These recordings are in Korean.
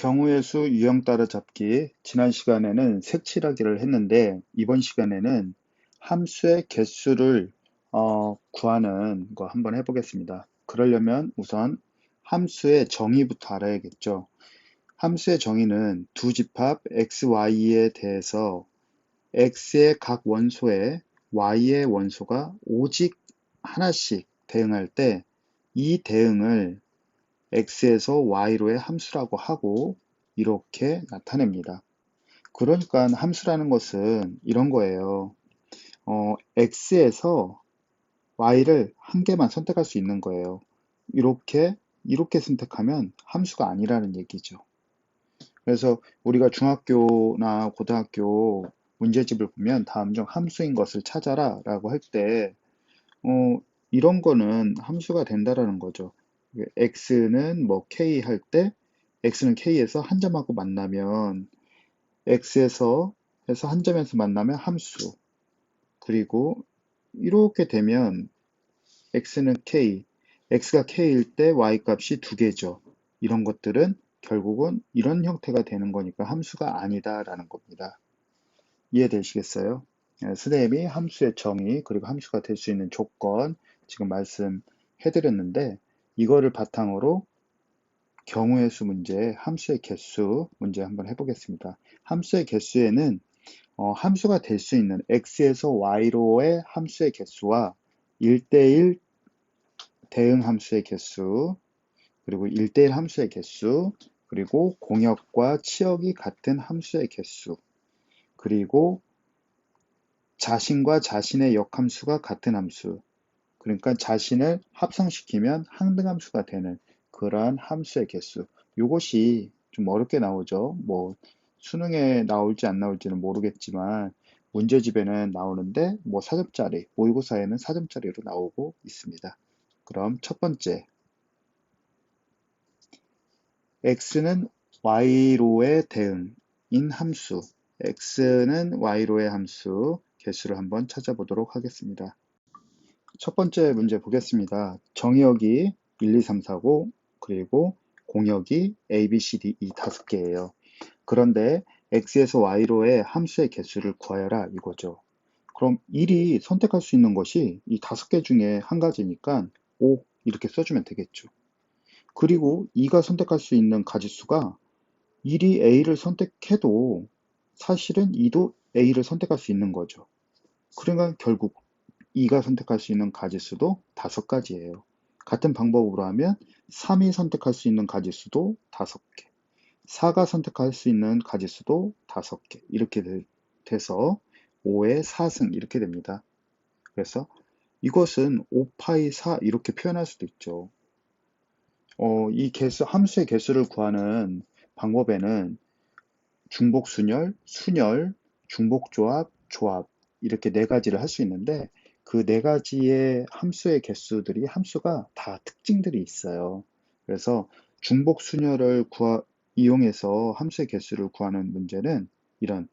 경우의 수 유형 따라잡기. 지난 시간에는 색칠하기를 했는데 이번 시간에는 함수의 개수를 구하는 거 한번 해보겠습니다. 그러려면 우선 함수의 정의부터 알아야겠죠. 함수의 정의는 두 집합 x, y에 대해서 x의 각 원소에 y의 원소가 오직 하나씩 대응할 때 이 대응을 x에서 y로의 함수라고 하고 이렇게 나타냅니다. 그러니까 함수라는 것은 이런 거예요. x에서 y를 한 개만 선택할 수 있는 거예요. 이렇게 선택하면 함수가 아니라는 얘기죠. 그래서 우리가 중학교나 고등학교 문제집을 보면 다음 중 함수인 것을 찾아라 라고 할 때 이런 거는 함수가 된다라는 거죠. x는 뭐 k 할 때 x는 k에서 한 점하고 만나면 x에서 해서 한 점에서 만나면 함수. 그리고 이렇게 되면 x는 k, x가 k일 때 y 값이 두 개죠. 이런 것들은 결국은 이런 형태가 되는 거니까 함수가 아니다라는 겁니다. 이해되시겠어요? 선생님이 함수의 정의 그리고 함수가 될 수 있는 조건 지금 말씀해드렸는데 이거를 바탕으로 경우의 수 문제, 함수의 개수 문제 한번 해보겠습니다. 함수의 개수에는 함수가 될 수 있는 x에서 y로의 함수의 개수와 1대1 대응 함수의 개수, 그리고 1대1 함수의 개수, 그리고 공역과 치역이 같은 함수의 개수, 그리고 자신과 자신의 역함수가 같은 함수, 그러니까 자신을 합성시키면 항등함수가 되는 그러한 함수의 개수. 이것이 좀 어렵게 나오죠. 뭐 수능에 나올지 안 나올지는 모르겠지만 문제집에는 나오는데 뭐 4점짜리, 모의고사에는 4점짜리로 나오고 있습니다. 그럼 첫 번째, x는 y로의 대응인 함수, x는 y로의 함수, 개수를 한번 찾아보도록 하겠습니다. 첫 번째 문제 보겠습니다. 정의역이 1, 2, 3, 4, 5 그리고 공역이 A, B, C, D 이 다섯 개예요. 그런데 x에서 y로의 함수의 개수를 구하여라 이거죠. 그럼 1이 선택할 수 있는 것이 이 다섯 개 중에 한 가지니까 5 이렇게 써주면 되겠죠. 그리고 2가 선택할 수 있는 가짓수가 1이 A를 선택해도 사실은 2도 A를 선택할 수 있는 거죠. 그러니까 결국 2가 선택할 수 있는 가짓수도 5가지예요. 같은 방법으로 하면 3이 선택할 수 있는 가짓수도 5개, 4가 선택할 수 있는 가짓수도 5개 이렇게 돼서 5의 4승 이렇게 됩니다. 그래서 이것은 5파이 4 이렇게 표현할 수도 있죠. 이 함수의 개수를 구하는 방법에는 중복순열, 순열, 중복조합, 조합 이렇게 네 가지를 할 수 있는데 그 네 가지의 함수의 개수들이 함수가 다 특징들이 있어요. 그래서 중복순열을 이용해서 함수의 개수를 구하는 문제는 이런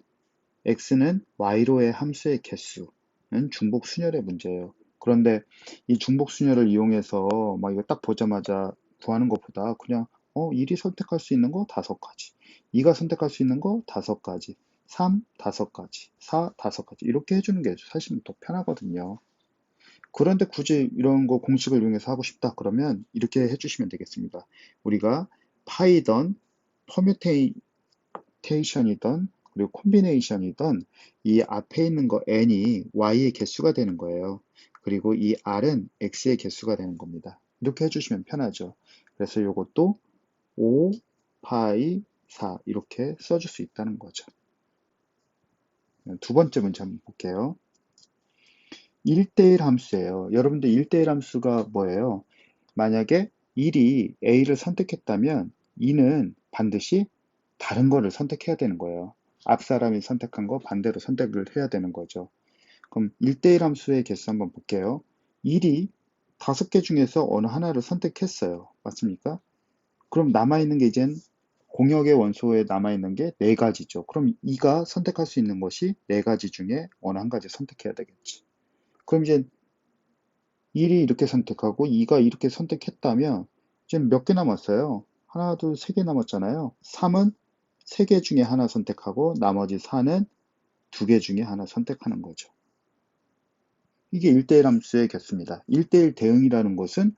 x는 y로의 함수의 개수는 중복순열의 문제예요. 그런데 이 중복순열을 이용해서 막 이거 딱 보자마자 구하는 것보다 그냥 1이 선택할 수 있는 거 5가지, 2가 선택할 수 있는 거 5가지, 3, 5가지, 4, 5가지 이렇게 해주는 게 사실은 더 편하거든요. 그런데 굳이 이런 거 공식을 이용해서 하고 싶다 그러면 이렇게 해주시면 되겠습니다. 우리가 파이던 퍼뮤테이션이던 그리고 콤비네이션이던 이 앞에 있는 거 n이 y의 개수가 되는 거예요. 그리고 이 r은 x의 개수가 되는 겁니다. 이렇게 해주시면 편하죠. 그래서 이것도 5 파이 4 이렇게 써줄 수 있다는 거죠. 두 번째 문제 한번 볼게요. 1대1 함수예요. 여러분들 1대1 함수가 뭐예요? 만약에 1이 A를 선택했다면 2는 반드시 다른 거를 선택해야 되는 거예요. 앞 사람이 선택한 거 반대로 선택을 해야 되는 거죠. 그럼 1대1 함수의 개수 한번 볼게요. 1이 5개 중에서 어느 하나를 선택했어요. 맞습니까? 그럼 남아있는 게 이젠 공역의 원소에 남아있는 게 4가지죠. 그럼 2가 선택할 수 있는 것이 4가지 중에 어느 한 가지 선택해야 되겠지. 그럼 이제 1이 이렇게 선택하고 2가 이렇게 선택했다면 지금 몇 개 남았어요? 하나, 둘, 세 개 남았잖아요. 3은 세 개 중에 하나 선택하고 나머지 4는 두 개 중에 하나 선택하는 거죠. 이게 1대1 함수의 개수입니다. 1대1 대응이라는 것은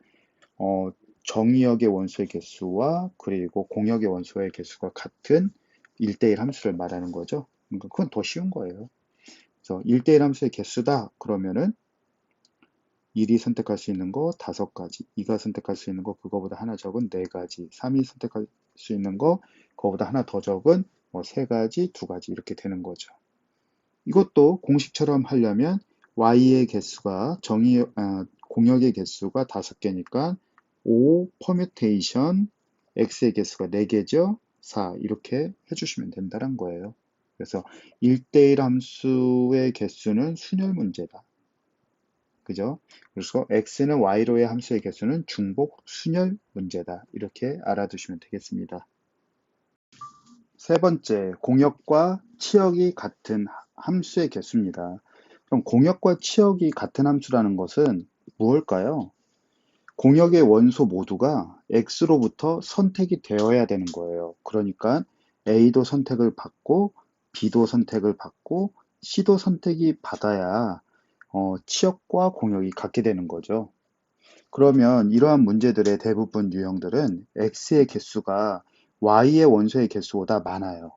정의역의 원소의 개수와 그리고 공역의 원소의 개수가 같은 1대1 함수를 말하는 거죠. 그러니까 그건 더 쉬운 거예요. 그래서 1대1 함수의 개수다 그러면은 1이 선택할 수 있는 거 5가지, 2가 선택할 수 있는 거 그거보다 하나 적은 4가지, 3이 선택할 수 있는 거 그거보다 하나 더 적은 3가지, 2가지 이렇게 되는 거죠. 이것도 공식처럼 하려면 y의 개수가 공역의 개수가 5개니까 5 퍼뮤테이션 x의 개수가 4개죠. 4 이렇게 해주시면 된다는 거예요. 그래서 1대1 함수의 개수는 순열 문제다. 그죠? 그래서 x는 y로의 함수의 개수는 중복 순열 문제다. 이렇게 알아두시면 되겠습니다. 세 번째, 공역과 치역이 같은 함수의 개수입니다. 그럼 공역과 치역이 같은 함수라는 것은 무엇일까요? 공역의 원소 모두가 x로부터 선택이 되어야 되는 거예요. 그러니까 a도 선택을 받고 b도 선택을 받고 c도 선택이 받아야 치역과 공역이 같게 되는 거죠. 그러면 이러한 문제들의 대부분 유형들은 x의 개수가 y의 원소의 개수보다 많아요.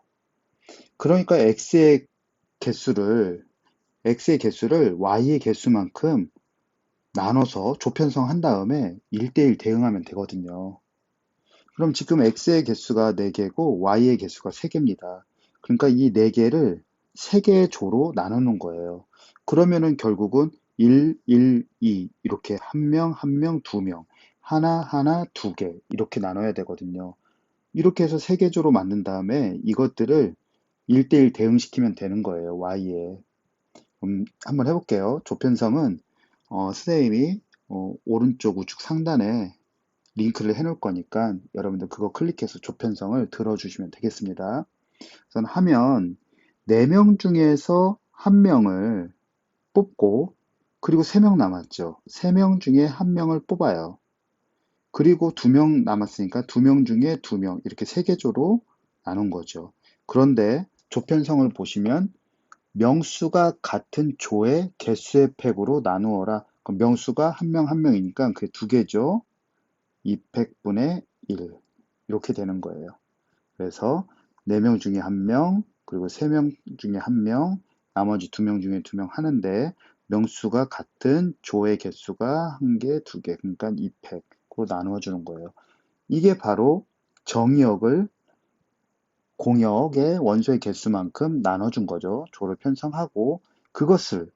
그러니까 x의 개수를 y의 개수만큼 나눠서 조편성 한 다음에 1대1 대응하면 되거든요. 그럼 지금 x의 개수가 4개고 y의 개수가 3개입니다. 그러니까 이 4개를 3개의 조로 나누는 거예요. 그러면은 결국은 1, 1, 2 이렇게 한 명, 한 명, 두 명, 하나, 하나, 2개 이렇게 나눠야 되거든요. 이렇게 해서 3개 조로 만든 다음에 이것들을 1대1 대응시키면 되는 거예요. y에. 한번 해볼게요. 조편성은 선생님이 오른쪽 우측 상단에 링크를 해놓을 거니까 여러분들 그거 클릭해서 조편성을 들어주시면 되겠습니다. 우선 하면 4명 중에서 1명을 뽑고 그리고 3명 남았죠. 3명 중에 1명을 뽑아요. 그리고 2명 남았으니까 2명 중에 2명 이렇게 3개조로 나눈 거죠. 그런데 조편성을 보시면 명수가 같은 조의 개수의 팩으로 나누어라. 그럼 명수가 한 명 한 명이니까 그게 2개죠. 200분의 1 이렇게 되는 거예요. 그래서 4명 중에 1명 그리고 3명 중에 1명 나머지 2명 중에 2명 하는데 명수가 같은 조의 개수가 1개, 2개 그러니까 200으로 나누어 주는 거예요. 이게 바로 정의역을 공역의 원소의 개수만큼 나눠준 거죠. 조를 편성하고 그것을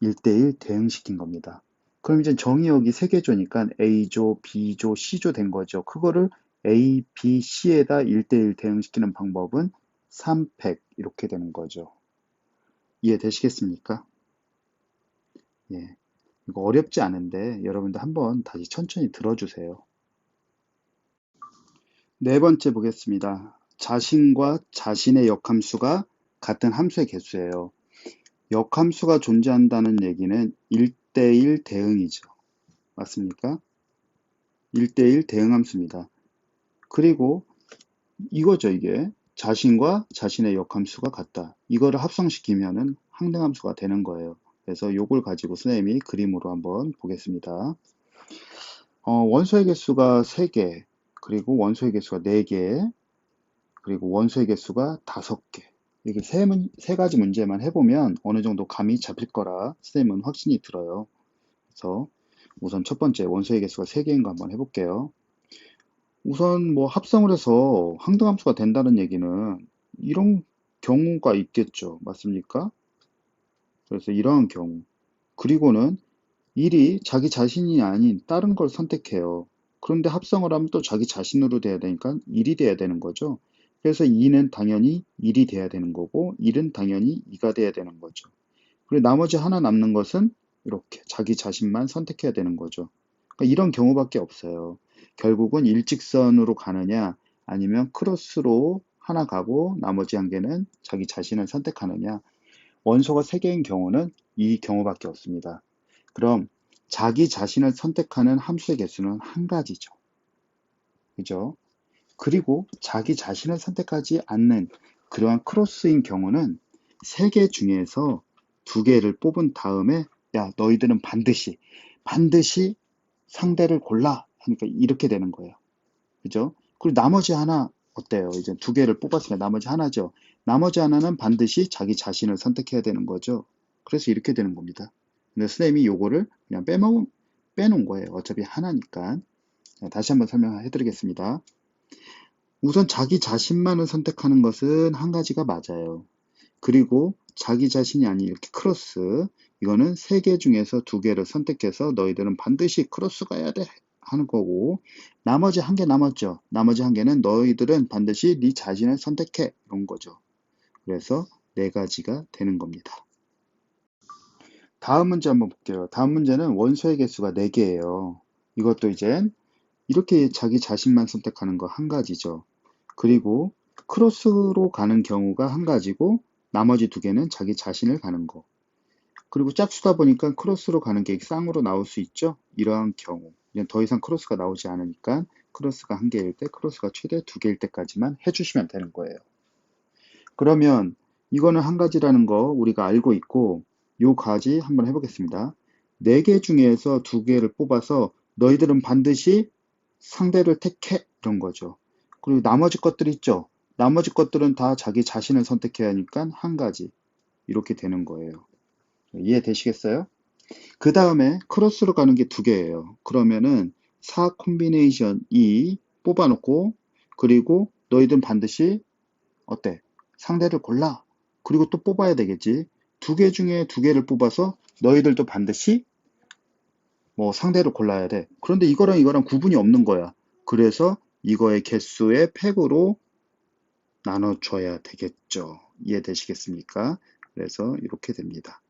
1대1 대응시킨 겁니다. 그럼 이제 정의역이 3개조니까 A조, B조, C조 된 거죠. 그거를 A, B, C에다 1대1 대응시키는 방법은 3팩 이렇게 되는 거죠. 이해되시겠습니까? 예. 이거 어렵지 않은데 여러분들 한번 다시 천천히 들어주세요. 네 번째 보겠습니다. 자신과 자신의 역함수가 같은 함수의 개수예요. 역함수가 존재한다는 얘기는 1대1 대응이죠. 맞습니까? 1대1 대응함수입니다. 그리고 이거죠, 이게. 자신과 자신의 역함수가 같다. 이거를 합성시키면은 항등함수가 되는 거예요. 그래서 이걸 가지고 선생님이 그림으로 한번 보겠습니다. 원소의 개수가 3개, 그리고 원소의 개수가 4개, 그리고 원소의 개수가 5개. 이렇게 세 가지 문제만 해보면 어느 정도 감이 잡힐 거라 선생님은 확신이 들어요. 그래서 우선 첫 번째 원소의 개수가 3개인 거 한번 해볼게요. 우선 뭐 합성을 해서 항등함수가 된다는 얘기는 이런 경우가 있겠죠. 맞습니까? 그래서 이러한 경우. 그리고는 1이 자기 자신이 아닌 다른 걸 선택해요. 그런데 합성을 하면 또 자기 자신으로 돼야 되니까 1이 돼야 되는 거죠. 그래서 2는 당연히 1이 돼야 되는 거고 1은 당연히 2가 돼야 되는 거죠. 그리고 나머지 하나 남는 것은 이렇게 자기 자신만 선택해야 되는 거죠. 그러니까 이런 경우밖에 없어요. 결국은 일직선으로 가느냐 아니면 크로스로 하나 가고 나머지 한 개는 자기 자신을 선택하느냐. 원소가 3개인 경우는 이 경우밖에 없습니다. 그럼 자기 자신을 선택하는 함수의 개수는 한 가지죠. 그죠? 그리고 자기 자신을 선택하지 않는 그러한 크로스인 경우는 세 개 중에서 두 개를 뽑은 다음에 야, 너희들은 반드시 상대를 골라 하니까 이렇게 되는 거예요. 그죠? 그리고 나머지 하나 어때요? 이제 두 개를 뽑았으니까 나머지 하나죠. 나머지 하나는 반드시 자기 자신을 선택해야 되는 거죠. 그래서 이렇게 되는 겁니다. 근데 선생님이 요거를 그냥 빼놓은 거예요. 어차피 하나니까. 자, 다시 한번 설명해 드리겠습니다. 우선 자기 자신만을 선택하는 것은 한 가지가 맞아요. 그리고 자기 자신이 아닌 이렇게 크로스, 이거는 세 개 중에서 두 개를 선택해서 너희들은 반드시 크로스 가야 돼 하는 거고, 나머지 한 개 남았죠. 나머지 한 개는 너희들은 반드시 네 자신을 선택해 이런 거죠. 그래서 네 가지가 되는 겁니다. 다음 문제 한번 볼게요. 다음 문제는 원소의 개수가 4개예요. 이것도 이제 이렇게 자기 자신만 선택하는 거 한 가지죠. 그리고 크로스로 가는 경우가 한 가지고 나머지 두 개는 자기 자신을 가는 거. 그리고 짝수다 보니까 크로스로 가는 게 쌍으로 나올 수 있죠. 이러한 경우 이제 더 이상 크로스가 나오지 않으니까 크로스가 한 개일 때 크로스가 최대 두 개일 때까지만 해주시면 되는 거예요. 그러면 이거는 한 가지라는 거 우리가 알고 있고 요 가지 한번 해보겠습니다. 4개 중에서 2개를 뽑아서 너희들은 반드시 상대를 택해 이런 거죠. 그리고 나머지 것들 있죠. 나머지 것들은 다 자기 자신을 선택해야 하니까 한 가지 이렇게 되는 거예요. 이해되시겠어요? 그 다음에 크로스로 가는 게 2개예요. 그러면은 4 콤비네이션 2 뽑아놓고 그리고 너희들은 반드시 어때? 상대를 골라. 그리고 또 뽑아야 되겠지. 2개 중에 2개를 뽑아서 너희들도 반드시 뭐 상대를 골라야 돼. 그런데 이거랑 구분이 없는 거야. 그래서 이거의 개수의 팩으로 나눠줘야 되겠죠. 이해되시겠습니까? 그래서 이렇게 됩니다.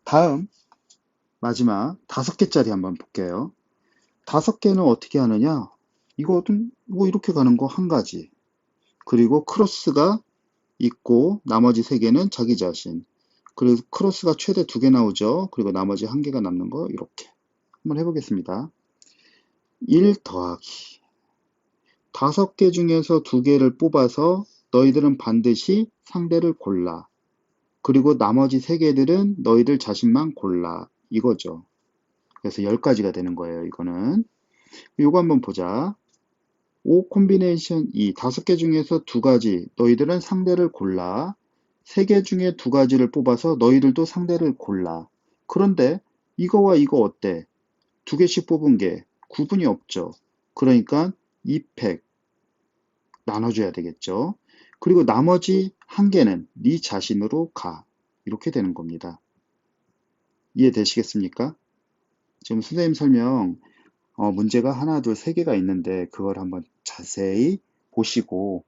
다음 마지막 5개짜리 한번 볼게요. 5개는 어떻게 하느냐? 이거는 뭐 이렇게 가는 거 한 가지. 그리고 크로스가 있고 나머지 3개는 자기 자신. 그리고 크로스가 최대 2개 나오죠. 그리고 나머지 1개가 남는 거 이렇게. 한번 해보겠습니다. 1 더하기 5개 중에서 2개를 뽑아서 너희들은 반드시 상대를 골라. 그리고 나머지 3개들은 너희들 자신만 골라. 이거죠. 그래서 10가지가 되는 거예요. 이거는. 이거 한번 보자. 5 콤비네이션 2. 5개 중에서 2가지. 너희들은 상대를 골라. 3개 중에 2가지를 뽑아서 너희들도 상대를 골라. 그런데 이거와 이거 어때? 2개씩 뽑은 게 구분이 없죠. 그러니까 이 팩 나눠줘야 되겠죠. 그리고 나머지 1개는 네 자신으로 가. 이렇게 되는 겁니다. 이해되시겠습니까? 지금 선생님 설명 문제가 하나, 둘, 3개가 있는데 그걸 한번 자세히 보시고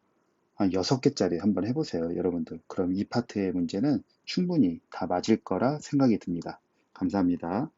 한 6개짜리 한번 해보세요, 여러분들. 그럼 이 파트의 문제는 충분히 다 맞을 거라 생각이 듭니다. 감사합니다.